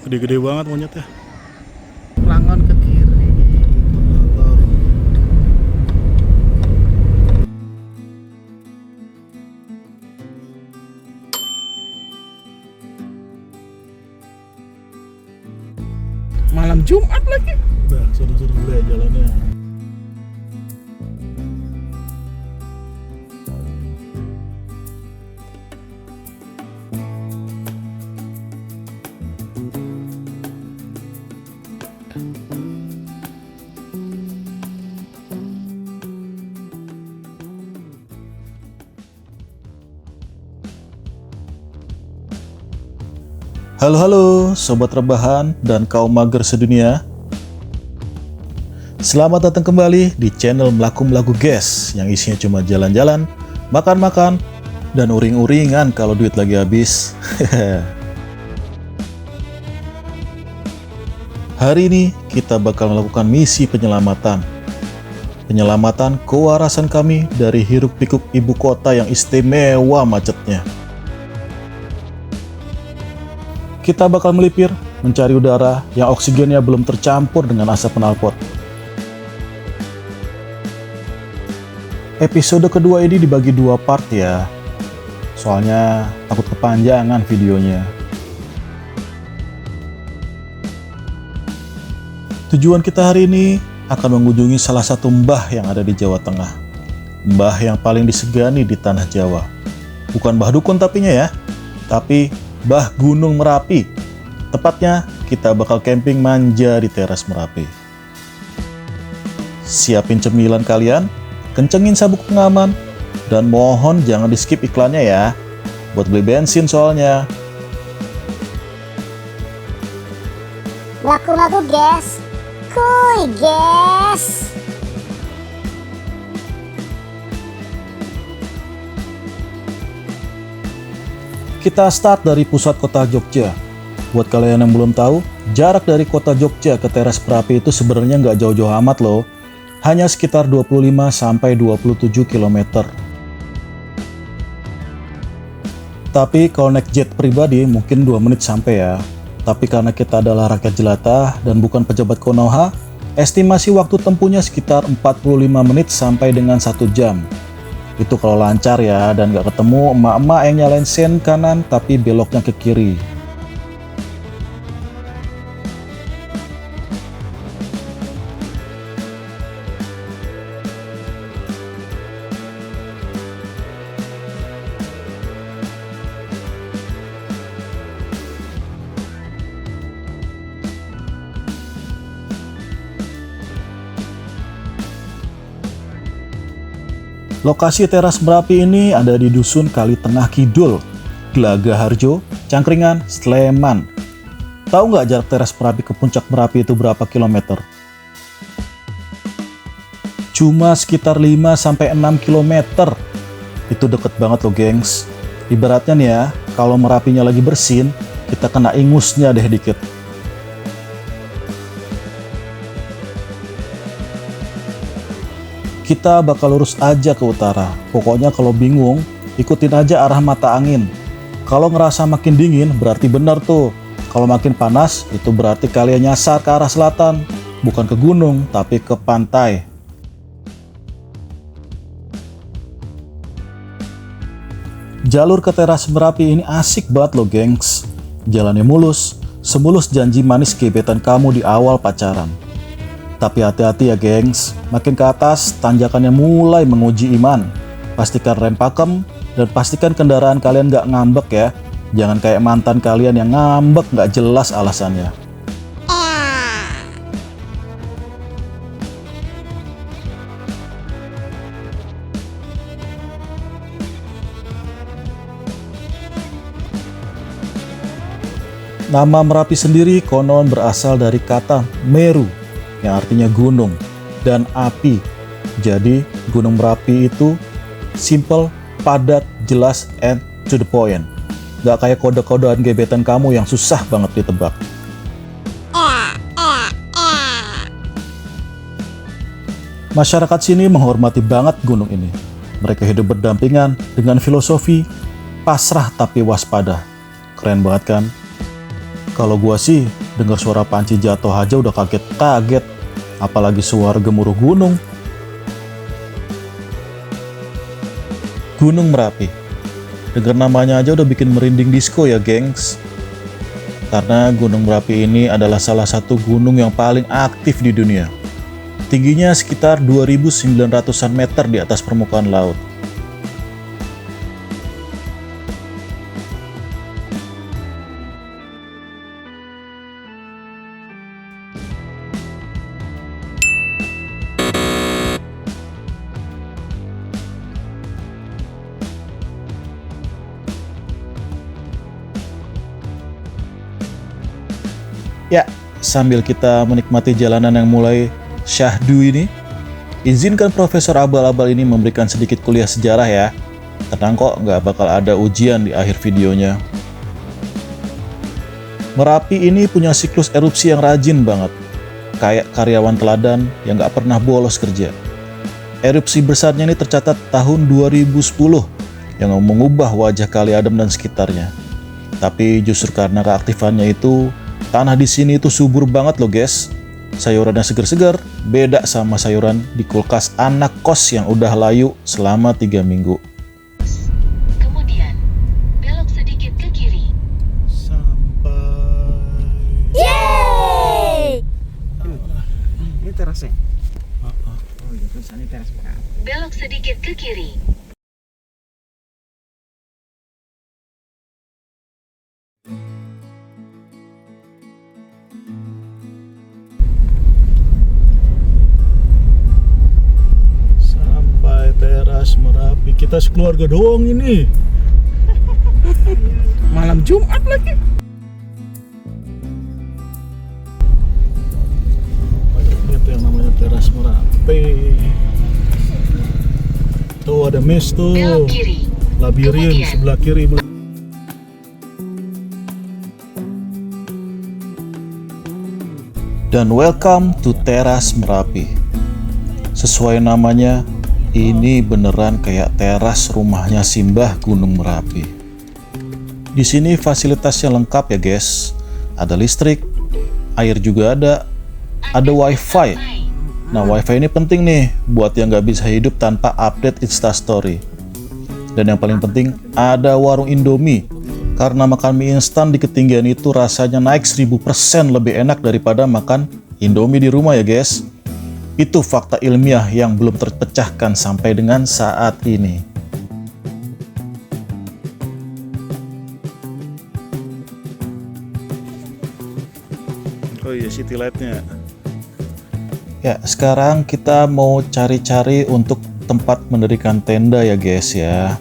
Gede-gede banget monyetnya. Pelangon ke kiri. Malam Jumat lagi. Udah, seru-seru deh jalannya. Halo sobat rebahan dan kaum mager sedunia. Selamat datang kembali di channel Melaku-Melaku Guys, yang isinya cuma jalan-jalan, makan-makan, dan uring-uringan kalau duit lagi habis. Hari ini kita bakal melakukan misi penyelamatan. Penyelamatan kewarasan kami dari hiruk-pikuk ibu kota yang istimewa macetnya. Kita bakal melipir, mencari udara yang oksigennya belum tercampur dengan asap knalpot. Episode kedua ini dibagi dua part ya, soalnya takut kepanjangan videonya. Tujuan kita hari ini akan mengunjungi salah satu mbah yang ada di Jawa Tengah. Mbah yang paling disegani di tanah Jawa. Bukan mbah dukun tapinya ya, tapi Mbah Gunung Merapi. Tepatnya kita bakal camping manja di teras Merapi. Siapin cemilan kalian, kencengin sabuk pengaman, dan mohon jangan di skip iklannya ya, buat beli bensin soalnya. Laku-laku guys, kuy guys. Kita start dari pusat kota Jogja. Buat kalian yang belum tahu, jarak dari kota Jogja ke teras Merapi itu sebenarnya nggak jauh-jauh amat loh. Hanya sekitar 25-27 km. Tapi kalau naik jet pribadi mungkin 2 menit sampai ya. Tapi karena kita adalah rakyat jelata dan bukan pejabat Konoha, estimasi waktu tempuhnya sekitar 45 menit sampai dengan 1 jam. Itu kalau lancar ya, dan gak ketemu emak-emak yang nyalain sen kanan tapi beloknya ke kiri. Lokasi teras Merapi ini ada di Dusun Kali Tengah Kidul, Gelaga Harjo, Cangkringan, Sleman. Tahu nggak jarak teras Merapi ke puncak Merapi itu berapa kilometer? Cuma sekitar 5-6 kilometer. Itu deket banget loh gengs. Ibaratnya nih ya, kalau Merapinya lagi bersin, kita kena ingusnya deh dikit. Kita bakal lurus aja ke utara. Pokoknya kalau bingung, ikutin aja arah mata angin. Kalau ngerasa makin dingin, berarti benar tuh. Kalau makin panas, itu berarti kalian nyasar ke arah selatan. Bukan ke gunung, tapi ke pantai. Jalur ke teras Merapi ini asik banget loh gengs. Jalannya mulus, semulus janji manis gebetan kamu di awal pacaran. Tapi hati-hati ya gengs, makin ke atas tanjakannya mulai menguji iman. Pastikan rem pakem dan pastikan kendaraan kalian gak ngambek ya. Jangan kayak mantan kalian yang ngambek gak jelas alasannya. Nama Merapi sendiri konon berasal dari kata Meru, yang artinya gunung, dan api. Jadi Gunung Merapi itu simple, padat, jelas, and to the point. Gak kayak kode-kodean gebetan kamu yang susah banget ditebak. Masyarakat sini menghormati banget gunung ini. Mereka hidup berdampingan dengan filosofi pasrah tapi waspada. Keren banget kan? Kalau gua sih dengar suara panci jatuh aja udah kaget-kaget, apalagi suara gemuruh gunung. Gunung Merapi. Dengar namanya aja udah bikin merinding disco ya, gengs. Karena Gunung Merapi ini adalah salah satu gunung yang paling aktif di dunia. Tingginya sekitar 2.900-an meter di atas permukaan laut. Ya, sambil kita menikmati jalanan yang mulai syahdu ini, izinkan Profesor Abal-Abal ini memberikan sedikit kuliah sejarah ya. Tenang kok, nggak bakal ada ujian di akhir videonya. Merapi ini punya siklus erupsi yang rajin banget, kayak karyawan teladan yang nggak pernah bolos kerja. Erupsi besarnya ini tercatat tahun 2010 yang mengubah wajah Kali Adem dan sekitarnya. Tapi justru karena keaktifannya itu, tanah di sini itu subur banget loh guys. Sayurannya segar-segar, beda sama sayuran di kulkas anak kos yang udah layu selama 3 minggu. Kemudian, belok sedikit ke kiri. Sampai. Yeay! Ini terasnya. Oh iya, terus ini teras Merapi. Belok sedikit ke kiri. Sampai teras Merapi. Kita sekeluarga doang ini. Malam Jumat lagi. Itu yang namanya teras Merapi. Tuh ada mes tuh. Belok kiri. Labirin Kemudian. sebelah kiri. Dan welcome to teras Merapi. Sesuai namanya, ini beneran kayak teras rumahnya Simbah Gunung Merapi. Di sini fasilitasnya lengkap ya guys. Ada listrik, air juga ada wifi. Nah wifi ini penting nih buat yang nggak bisa hidup tanpa update Instastory. Dan yang paling penting ada warung Indomie. Karena makan mie instan di ketinggian itu rasanya naik 1000% lebih enak daripada makan Indomie di rumah ya guys. Itu fakta ilmiah yang belum terpecahkan sampai dengan saat ini. Oh iya, city light-nya. Ya, sekarang kita mau cari-cari untuk tempat mendirikan tenda ya guys ya.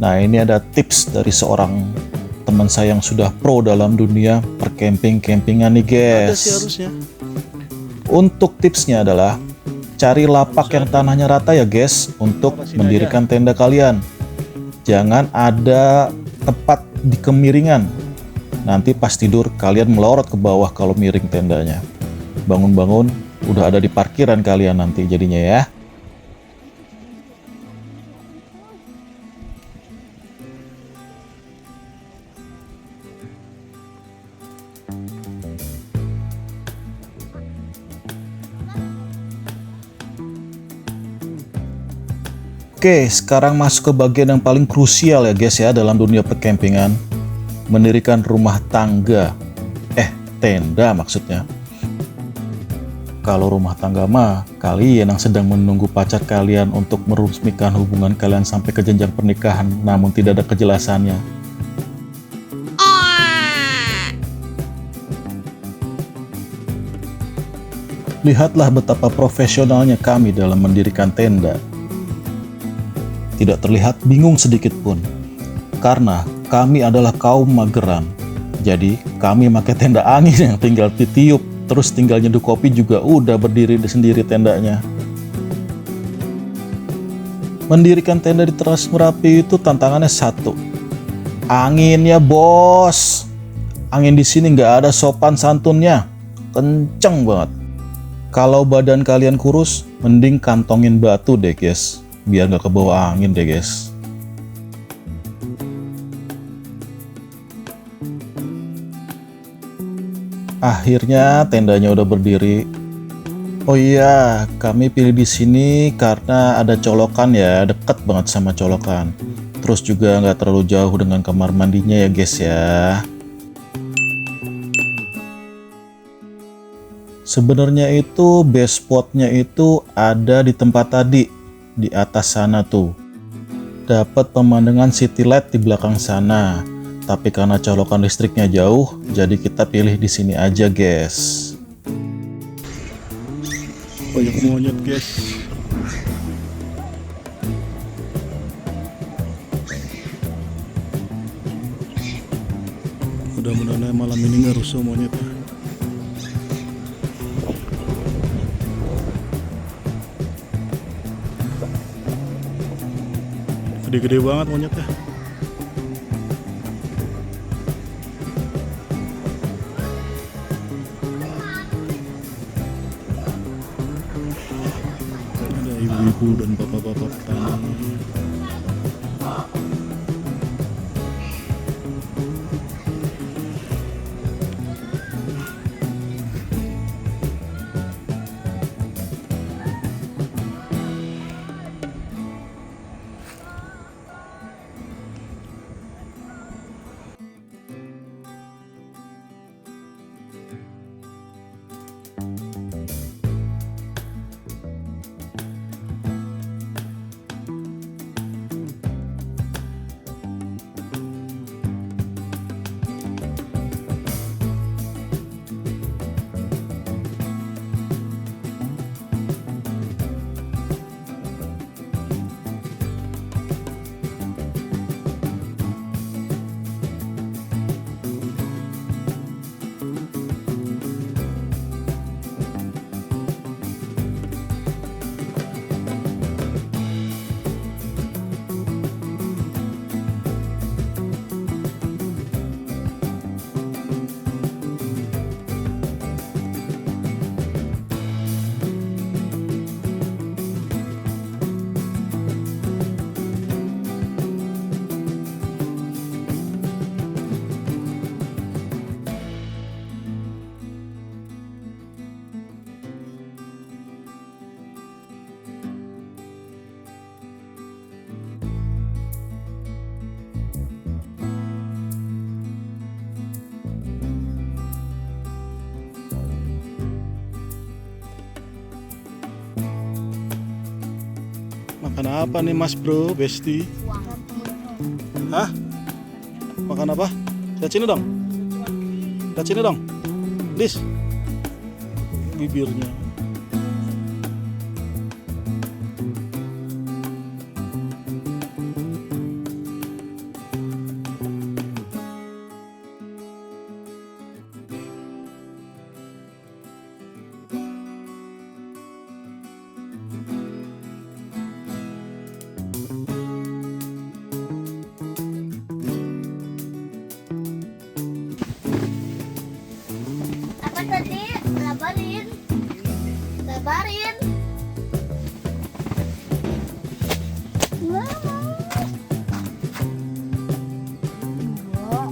Nah, ini ada tips dari seorang teman saya yang sudah pro dalam dunia percamping-campingan nih guys. Ada sih harusnya. Untuk tipsnya adalah cari lapak yang tanahnya rata ya guys untuk mendirikan tenda kalian. Jangan ada tepat di kemiringan. Nanti pas tidur kalian melorot ke bawah kalau miring tendanya. Bangun-bangun udah ada di parkiran kalian nanti jadinya ya. Oke, sekarang masuk ke bagian yang paling krusial ya guys ya dalam dunia percampingan. Mendirikan rumah tangga. Tenda maksudnya. Kalau rumah tangga mah, kalian yang sedang menunggu pacar kalian untuk meresmikan hubungan kalian sampai ke jenjang pernikahan, namun tidak ada kejelasannya. Lihatlah betapa profesionalnya kami dalam mendirikan tenda. Tidak terlihat bingung sedikit pun, karena kami adalah kaum mageran. Jadi kami pakai tenda angin yang tinggal ditiup, terus tinggal nyeduh kopi juga udah berdiri sendiri tendanya. Mendirikan tenda di teras Merapi itu tantangannya satu, anginnya bos. Angin di sini nggak ada sopan santunnya, kenceng banget. Kalau badan kalian kurus, mending kantongin batu deh guys, biar nggak kebawa angin deh guys. Akhirnya tendanya udah berdiri. Oh iya, kami pilih di sini karena ada colokan ya, deket banget sama colokan. Terus juga nggak terlalu jauh dengan kamar mandinya ya guys ya. Sebenarnya itu base spotnya itu ada di tempat tadi, di atas sana tuh. Dapat pemandangan city light di belakang sana. Tapi karena colokan listriknya jauh, jadi kita pilih di sini aja guys. Banyak monyet guys. Mudah-mudahan malam ini nggak rusuh monyetnya. Gede-gede banget monyetnya. Ada ibu-ibu dan bapak-bapak petani. Makan apa nih mas bro, Besti? Hah? Makan apa? Lihat sini dong. Lihat sini dong. Dis. Bibirnya. Apa tadi? Lebarin. Lebarin.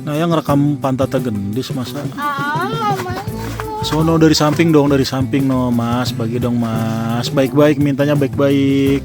Nah yang ngerekam pantatnya gendis masa. Mamanya Sono dari samping dong, dari samping no mas, bagi dong mas. Baik-baik, mintanya baik-baik.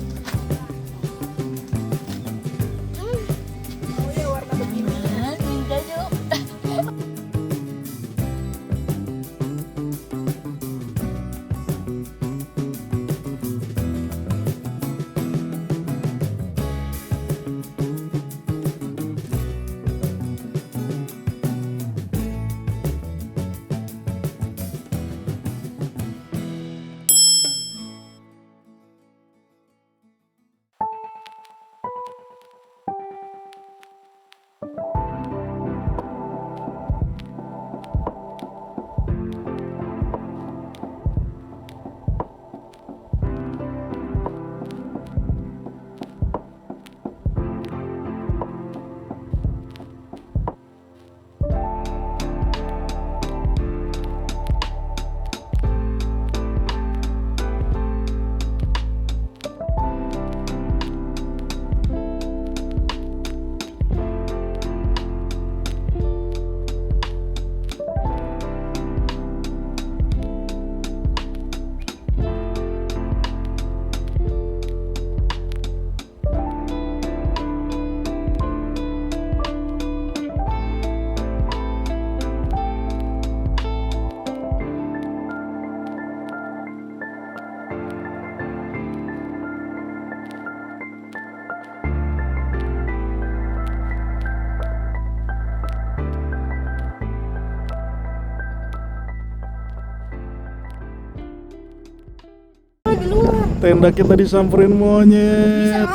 tenda kita disamperin monyet.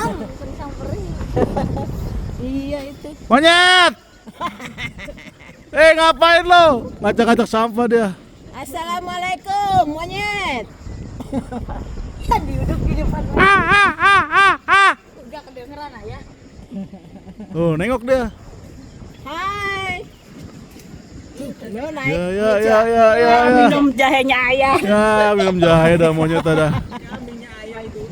Samperin. Iya itu. Monyet! Ngapain lo? Ngajak-ngajak sampah dia. Assalamualaikum monyet. Duduk di depan. Udah kedengeran ya. Oh, nengok dia. Hai. Lo naik. Ya. Minum jahenya ayah. Ya, minum jahe dah monyet ada. Minumnya ayah itu.